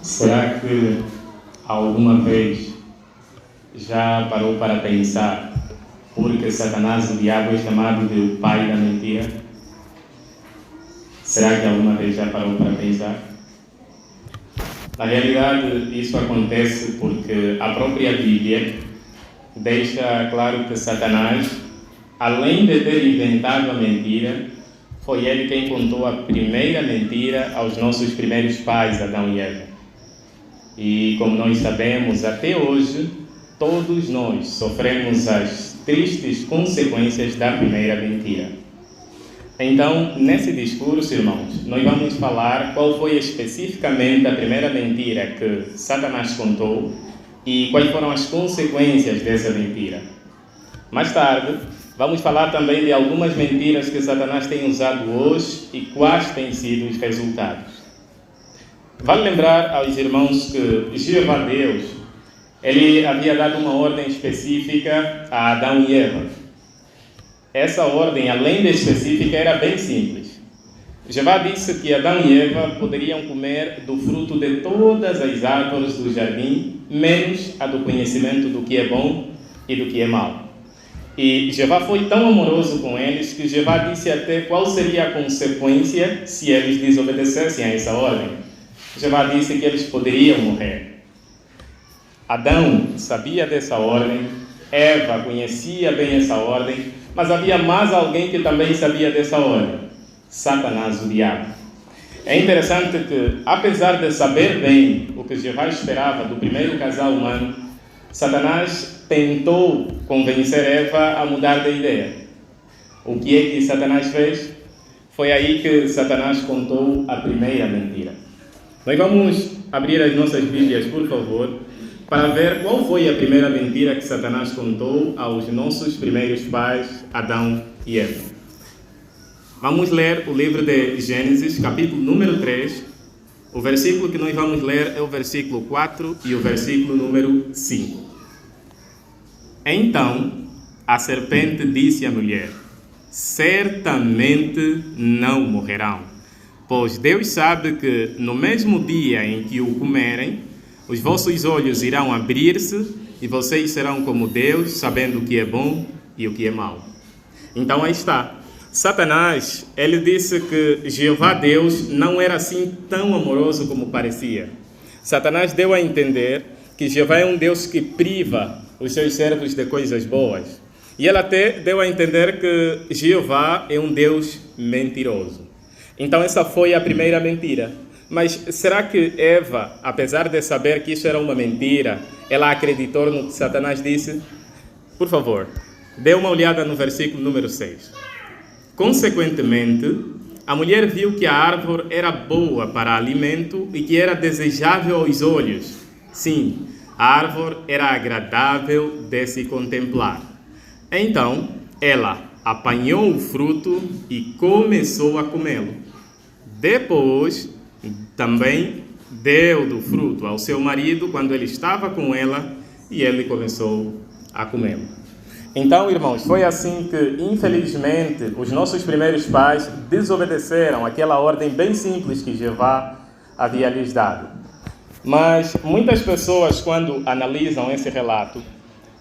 Será que alguma vez já parou para pensar porque Satanás, o diabo, é chamado de o pai da mentira? Será que alguma vez já parou para pensar? Na realidade, isso acontece porque a própria Bíblia deixa claro que Satanás, além de ter inventado a mentira, foi ele quem contou a primeira mentira aos nossos primeiros pais, Adão e Eva. E como nós sabemos, até hoje, todos nós sofremos as tristes consequências da primeira mentira. Então, nesse discurso, irmãos, nós vamos falar qual foi especificamente a primeira mentira que Satanás contou e quais foram as consequências dessa mentira. Mais tarde, vamos falar também de algumas mentiras que Satanás tem usado hoje e quais têm sido os resultados. Vale lembrar aos irmãos que Jeová Deus, ele havia dado uma ordem específica a Adão e Eva. Essa ordem, além de específica, era bem simples. Jeová disse que Adão e Eva poderiam comer do fruto de todas as árvores do jardim, menos a do conhecimento do que é bom e do que é mau. E Jeová foi tão amoroso com eles que Jeová disse até qual seria a consequência se eles desobedecessem a essa ordem. Jeová disse que eles poderiam morrer. Adão sabia dessa ordem, Eva conhecia bem essa ordem, mas havia mais alguém que também sabia dessa ordem: Satanás, o diabo. É interessante que, apesar de saber bem o que Jeová esperava do primeiro casal humano, Satanás tentou convencer Eva a mudar de ideia. O que é que Satanás fez? Foi aí que Satanás contou a primeira mentira. Nós vamos abrir as nossas Bíblias, por favor, para ver qual foi a primeira mentira que Satanás contou aos nossos primeiros pais, Adão e Eva. Vamos ler o livro de Gênesis, capítulo número 3. O versículo que nós vamos ler é o versículo 4 e o versículo número 5. Então a serpente disse à mulher: certamente não morrerão, pois Deus sabe que no mesmo dia em que o comerem, os vossos olhos irão abrir-se e vocês serão como Deus, sabendo o que é bom e o que é mau. Então aí está. Satanás, ele disse que Jeová Deus não era assim tão amoroso como parecia. Satanás deu a entender que Jeová é um Deus que priva os seus servos de coisas boas. E ele até deu a entender que Jeová é um Deus mentiroso. Então essa foi a primeira mentira. Mas será que Eva, apesar de saber que isso era uma mentira, ela acreditou no que Satanás disse? Por favor, dê uma olhada no versículo número 6. Consequentemente, a mulher viu que a árvore era boa para alimento e que era desejável aos olhos. Sim, a árvore era agradável de se contemplar. Então, ela apanhou o fruto e começou a comê-lo. Depois, também deu do fruto ao seu marido quando ele estava com ela e ele começou a comê-lo. Então, irmãos, foi assim que, infelizmente, os nossos primeiros pais desobedeceram aquela ordem bem simples que Jeová havia lhes dado. Mas muitas pessoas, quando analisam esse relato,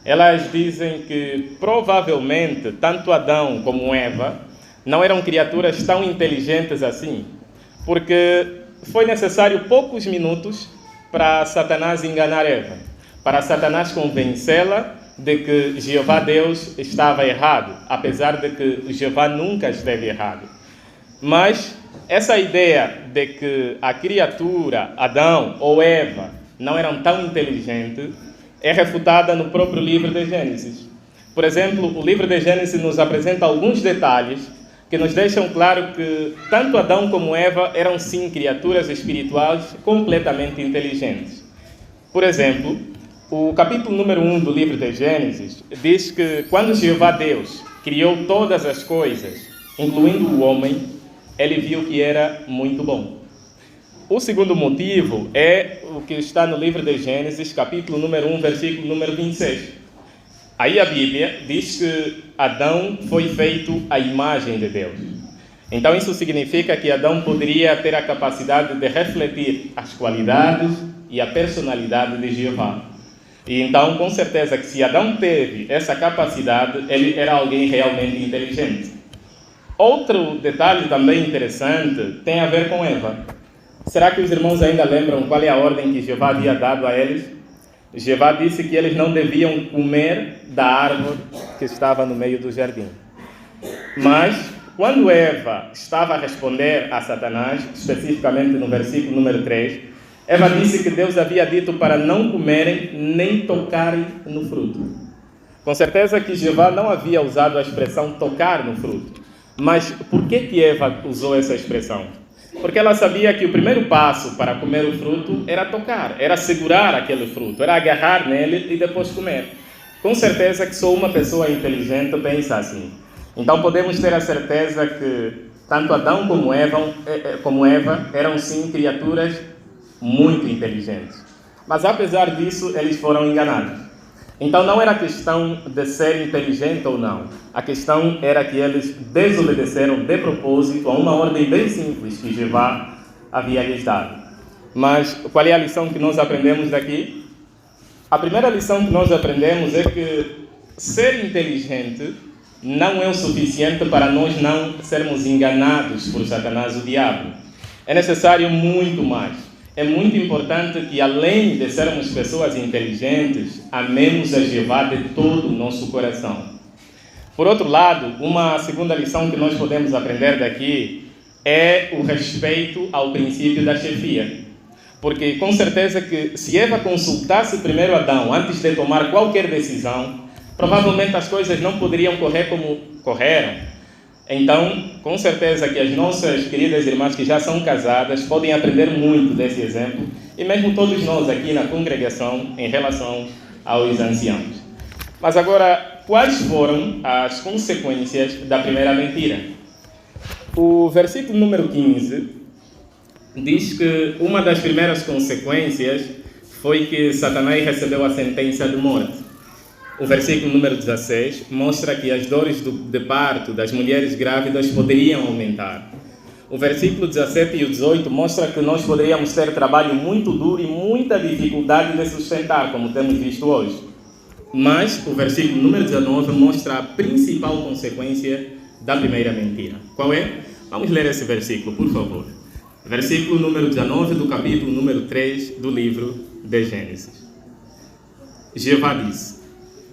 elas dizem que provavelmente tanto Adão como Eva não eram criaturas tão inteligentes assim, porque foi necessário poucos minutos para Satanás enganar Eva, para Satanás convencê-la de que Jeová Deus estava errado, apesar de que Jeová nunca esteve errado. Mas essa ideia de que a criatura, Adão ou Eva, não eram tão inteligentes, é refutada no próprio livro de Gênesis. Por exemplo, o livro de Gênesis nos apresenta alguns detalhes que nos deixam claro que tanto Adão como Eva eram sim criaturas espirituais completamente inteligentes. Por exemplo, o capítulo número 1 do livro de Gênesis diz que quando Jeová Deus criou todas as coisas, incluindo o homem, ele viu que era muito bom. O segundo motivo é o que está no livro de Gênesis, capítulo número 1, versículo número 26. Aí a Bíblia diz que Adão foi feito à imagem de Deus. Então isso significa que Adão poderia ter a capacidade de refletir as qualidades e a personalidade de Jeová. E então, com certeza que se Adão teve essa capacidade, ele era alguém realmente inteligente. Outro detalhe também interessante tem a ver com Eva. Será que os irmãos ainda lembram qual é a ordem que Jeová havia dado a eles? Jeová disse que eles não deviam comer da árvore que estava no meio do jardim. Mas, quando Eva estava a responder a Satanás, especificamente no versículo número 3, Eva disse que Deus havia dito para não comerem nem tocarem no fruto. Com certeza que Jeová não havia usado a expressão tocar no fruto. Mas por que Eva usou essa expressão? Porque ela sabia que o primeiro passo para comer o fruto era tocar, era segurar aquele fruto, era agarrar nele e depois comer. Com certeza que só uma pessoa inteligente pensa assim. Então podemos ter a certeza que tanto Adão como Eva eram sim criaturas muito inteligentes. Mas apesar disso, eles foram enganados. Então não era questão de ser inteligente ou não. A questão era que eles desobedeceram de propósito a uma ordem bem simples que Jeová havia lhes dado. Mas qual é a lição que nós aprendemos daqui? A primeira lição que nós aprendemos é que ser inteligente não é o suficiente para nós não sermos enganados por Satanás, o diabo. É necessário muito mais. É muito importante que, além de sermos pessoas inteligentes, amemos a Jeová de todo o nosso coração. Por outro lado, uma segunda lição que nós podemos aprender daqui é o respeito ao princípio da chefia. Porque, com certeza que se Eva consultasse primeiro Adão antes de tomar qualquer decisão, provavelmente as coisas não poderiam correr como correram. Então, com certeza que as nossas queridas irmãs que já são casadas podem aprender muito desse exemplo, e mesmo todos nós aqui na congregação em relação aos anciãos. Mas agora, quais foram as consequências da primeira mentira? O versículo número 15 diz que uma das primeiras consequências foi que Satanás recebeu a sentença de morte. O versículo número 16 mostra que as dores de parto das mulheres grávidas poderiam aumentar. O versículo 17 e o 18 mostra que nós poderíamos ter trabalho muito duro e muita dificuldade de sustentar, como temos visto hoje. Mas o versículo número 19 mostra a principal consequência da primeira mentira. Qual é? Vamos ler esse versículo, por favor. Versículo número 19 do capítulo número 3 do livro de Gênesis. Jeová disse: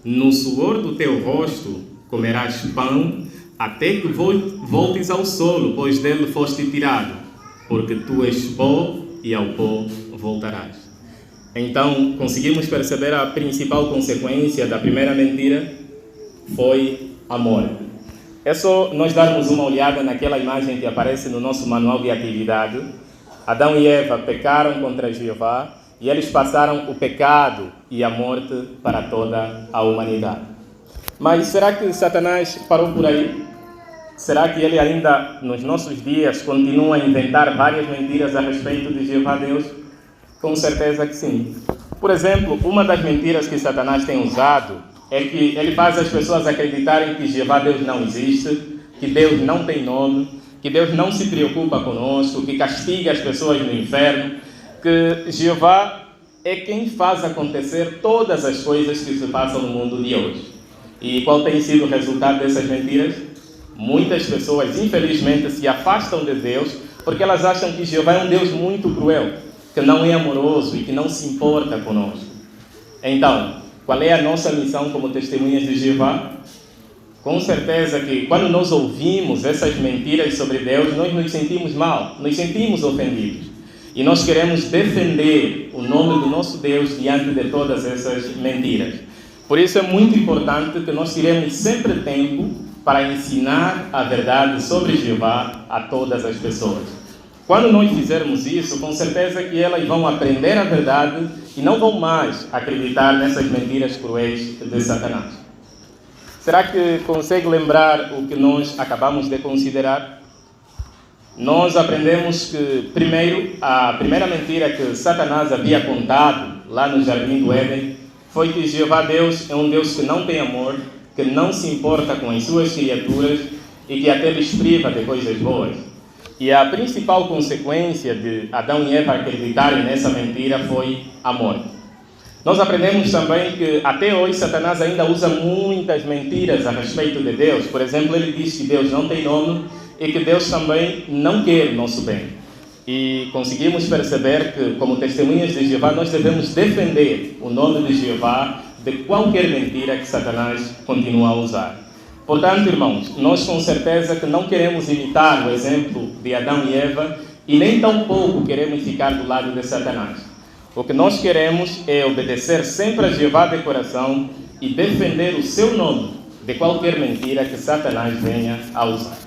no suor do teu rosto comerás pão, até que voltes ao solo, pois dele foste tirado, porque tu és pó e ao pó voltarás. Então, conseguimos perceber a principal consequência da primeira mentira foi a morte. É só nós darmos uma olhada naquela imagem que aparece no nosso manual de atividade. Adão e Eva pecaram contra Jeová, e eles passaram o pecado e a morte para toda a humanidade. Mas será que Satanás parou por aí? Será que ele ainda, nos nossos dias, continua a inventar várias mentiras a respeito de Jeová Deus? Com certeza que sim. Por exemplo, uma das mentiras que Satanás tem usado é que ele faz as pessoas acreditarem que Jeová Deus não existe, que Deus não tem nome, que Deus não se preocupa conosco, que castiga as pessoas no inferno, que Jeová é quem faz acontecer todas as coisas que se passam no mundo de hoje. E qual tem sido o resultado dessas mentiras? Muitas pessoas, infelizmente, se afastam de Deus porque elas acham que Jeová é um Deus muito cruel, que não é amoroso e que não se importa conosco. Então, qual é a nossa missão como testemunhas de Jeová? Com certeza que quando nós ouvimos essas mentiras sobre Deus, nós nos sentimos mal, nos sentimos ofendidos. E nós queremos defender o nome do nosso Deus diante de todas essas mentiras. Por isso é muito importante que nós tiremos sempre tempo para ensinar a verdade sobre Jeová a todas as pessoas. Quando nós fizermos isso, com certeza que elas vão aprender a verdade e não vão mais acreditar nessas mentiras cruéis de Satanás. Será que consegue lembrar o que nós acabamos de considerar? Nós aprendemos que, primeiro, a primeira mentira que Satanás havia contado lá no Jardim do Éden foi que Jeová Deus é um Deus que não tem amor, que não se importa com as suas criaturas e que até lhes priva de coisas boas. E a principal consequência de Adão e Eva acreditarem nessa mentira foi a morte. Nós aprendemos também que até hoje Satanás ainda usa muitas mentiras a respeito de Deus. Por exemplo, ele diz que Deus não tem nome e que Deus também não quer o nosso bem. E conseguimos perceber que, como testemunhas de Jeová, nós devemos defender o nome de Jeová de qualquer mentira que Satanás continua a usar. Portanto, irmãos, nós com certeza que não queremos imitar o exemplo de Adão e Eva e nem tampouco queremos ficar do lado de Satanás. O que nós queremos é obedecer sempre a Jeová de coração e defender o seu nome de qualquer mentira que Satanás venha a usar.